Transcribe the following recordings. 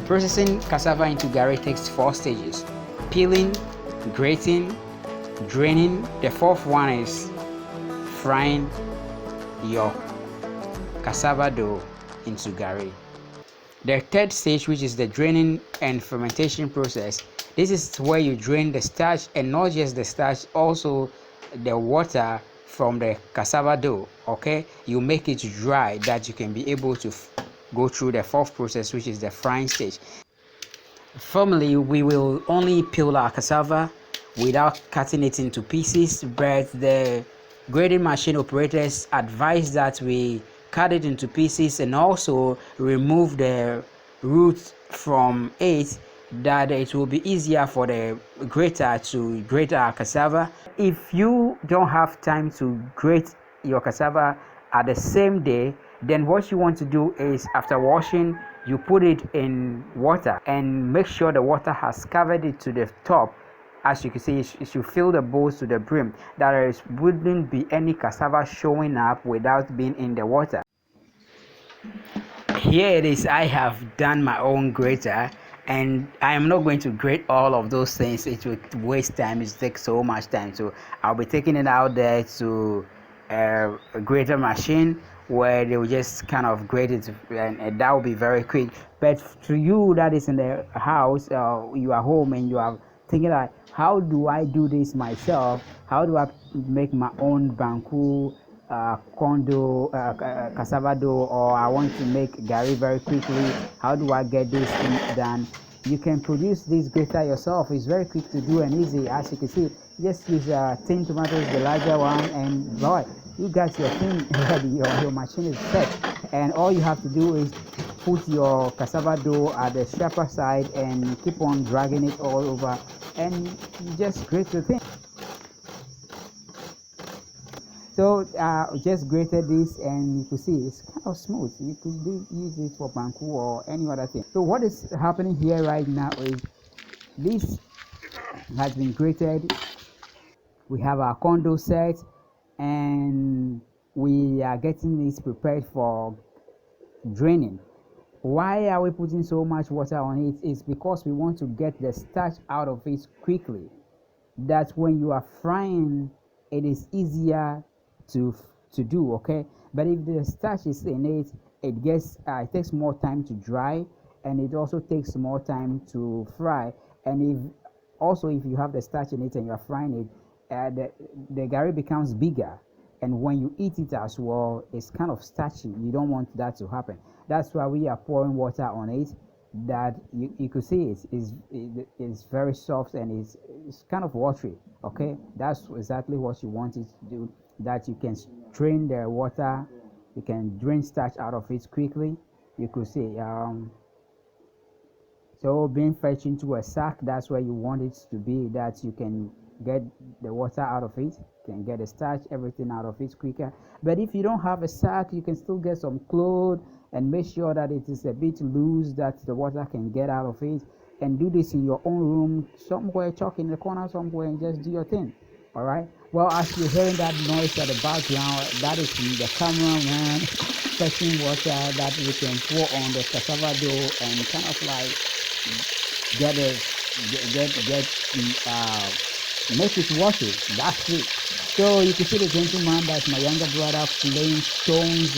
Processing cassava into Gari takes 4 stages: peeling, grating, draining. The fourth one is frying your cassava dough into Gari. The third stage, which is the draining and fermentation process, this is where you drain the starch, and not just the starch, also the water from the cassava dough. Okay, you make it dry that you can be able to go through the fourth process, which is the frying stage. Formerly, we will only peel our cassava without cutting it into pieces, but the grating machine operators advise that we cut it into pieces and also remove the roots from it, that it will be easier for the grater to grate our cassava. If you don't have time to grate your cassava at the same day, then what you want to do is, after washing, you put it in water and make sure the water has covered it to the top. As you can see, it should fill the bowls to the brim, that there wouldn't be any cassava showing up without being in the water. Here it is. I have done my own grater, and I am not going to grate all of those things. It would waste time. It takes so much time, so I'll be taking it out there to a grater machine where they will just kind of grate it, and that will be very quick. But to you that is in the house, you are home and you are thinking like, how do I do this myself? How do I make my own banku condo cassava dough, or I want to make Gari very quickly? How do I get this thing done? You can produce this grater yourself. It's very quick to do and easy. As you can see, just use tin tomatoes, the larger one, and boy, you got your thing ready. Your machine is set, and all you have to do is put your cassava dough at the sharper side and keep on dragging it all over, and you just grate the thing. So just grated this, and you can see it's kind of smooth. You could use it for banku or any other thing. So what is happening here right now is this has been grated. We have our condo set, and we are getting this prepared for draining. Why are we putting so much water on it? It's because we want to get the starch out of it quickly. That when you are frying, it is easier to do. Okay, but if the starch is in it, it takes more time to dry, and it also takes more time to fry. And if you have the starch in it and you are frying it, the Gari becomes bigger, and when you eat it as well, it's kind of starchy. You don't want that to happen. That's why we are pouring water on it, that you could see it's very soft, and it's kind of watery. Okay, that's exactly what you want it to do, that you can drain the water, you can drain starch out of it quickly. You could see so being fetched into a sack, that's where you want it to be, that you can get the water out of it, can get the starch, everything out of it quicker. But if you don't have a sack, you can still get some cloth and make sure that it is a bit loose, that the water can get out of it, and do this in your own room somewhere, chalk in the corner somewhere, and just do your thing. All right, well, as you're hearing that noise at the background, that is the cameraman fetching water that we can pour on the cassava dough and kind of like make it watery. That's it. So you can see the gentleman, that's my younger brother, laying stones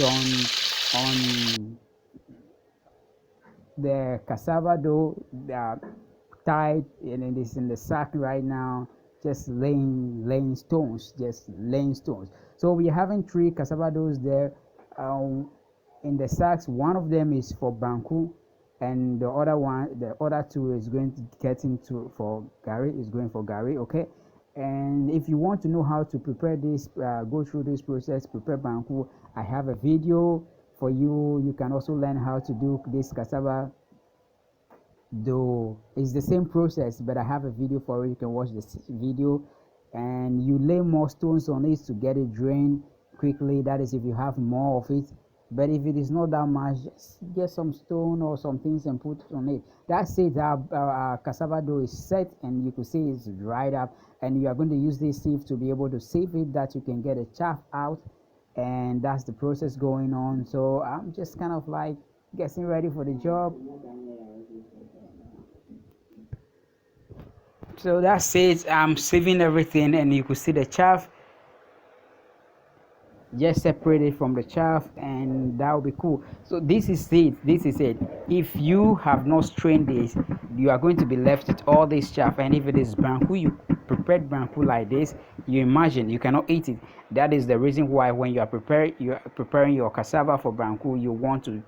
on the cassava dough, tied, and it is in the sack right now, just laying stones, So we are having 3 cassava doughs there in the sacks. One of them is for banku, and the other 2 is going to get into for Gari. Okay, and if you want to know how to prepare this, go through this process, prepare banku, I have a video for you. You can also learn how to do this cassava dough. It's the same process, but I have a video for it. You can watch this video, and you lay more stones on it to get it drained quickly. That is if you have more of it. But if it is not that much, just get some stone or some things and put on it. That's it. Our cassava dough is set, and you can see it's dried up, and you are going to use this sieve to be able to sieve it, that you can get a chaff out, and that's the process going on. So I'm just kind of like getting ready for the job. So that's it. I'm sieving everything, and you could see the chaff. Just separate it from the chaff, and that will be cool. So this is it. If you have not strained this, you are going to be left with all this chaff. And if it is banku, you prepared banku like this, you imagine you cannot eat it. That is the reason why when you are preparing your cassava for banku, you want to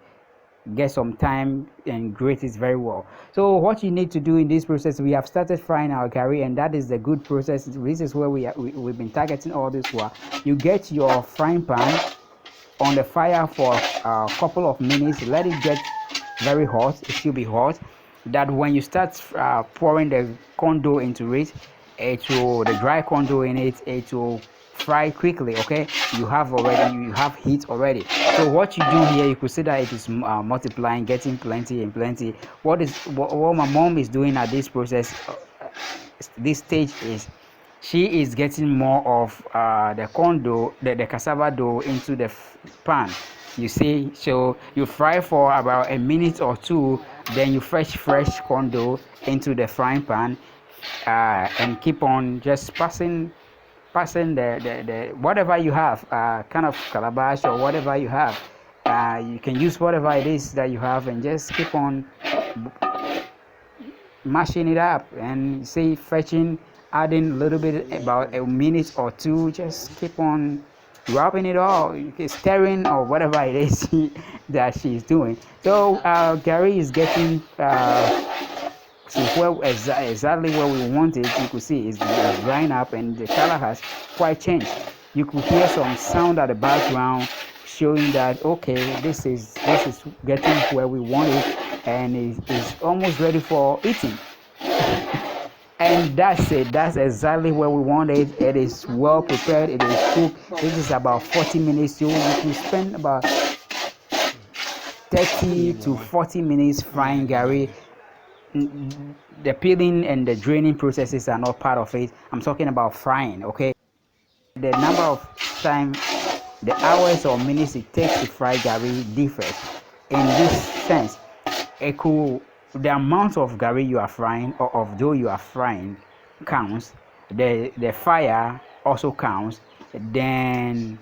get some time and grate it very well. So what you need to do in this process, we have started frying our gari, and that is the good process. This is where we've been targeting all this while. You get your frying pan on the fire for a couple of minutes, let it get very hot. It should be hot, that when you start pouring the corn dough into it, the dry corn dough in it, it will fry quickly. Okay, you have heat already. So what you do here, you could see that it is multiplying, getting plenty and plenty. What my mom is doing at this process, this stage, is she is getting more of the corn dough, the cassava dough into the pan. You see, so you fry for about a minute or two, then you fresh corn dough into the frying pan, and keep on just passing the whatever you have, kind of calabash or whatever you have. You can use whatever it is that you have, and just keep on mashing it up, and say fetching, adding a little bit, about a minute or two. Just keep on rubbing it all, stirring or whatever it is that she's doing. So Gary is getting exactly where we want it. You could see it's drying up, and the color has quite changed. You could hear some sound at the background showing that okay, this is getting where we want it, and it's almost ready for eating. And that's it. That's exactly where we want it. It is well prepared. It is cooked. This is about 40 minutes. So you can spend about 30 to 40 minutes frying gari. The peeling and the draining processes are not part of it. I'm talking about frying. Okay, the number of time, the hours or minutes it takes to fry gari differs. In this sense, the amount of gari you are frying, or of dough you are frying, counts. The fire also counts. Then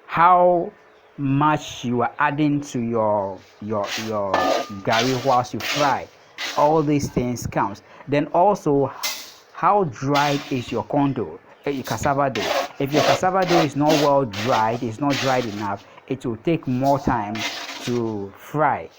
how much you are adding to your gari whilst you fry, all these things counts. Then also, how dried is your corn dough, your cassava dough. If your cassava dough is not well dried, it's not dried enough, it will take more time to fry.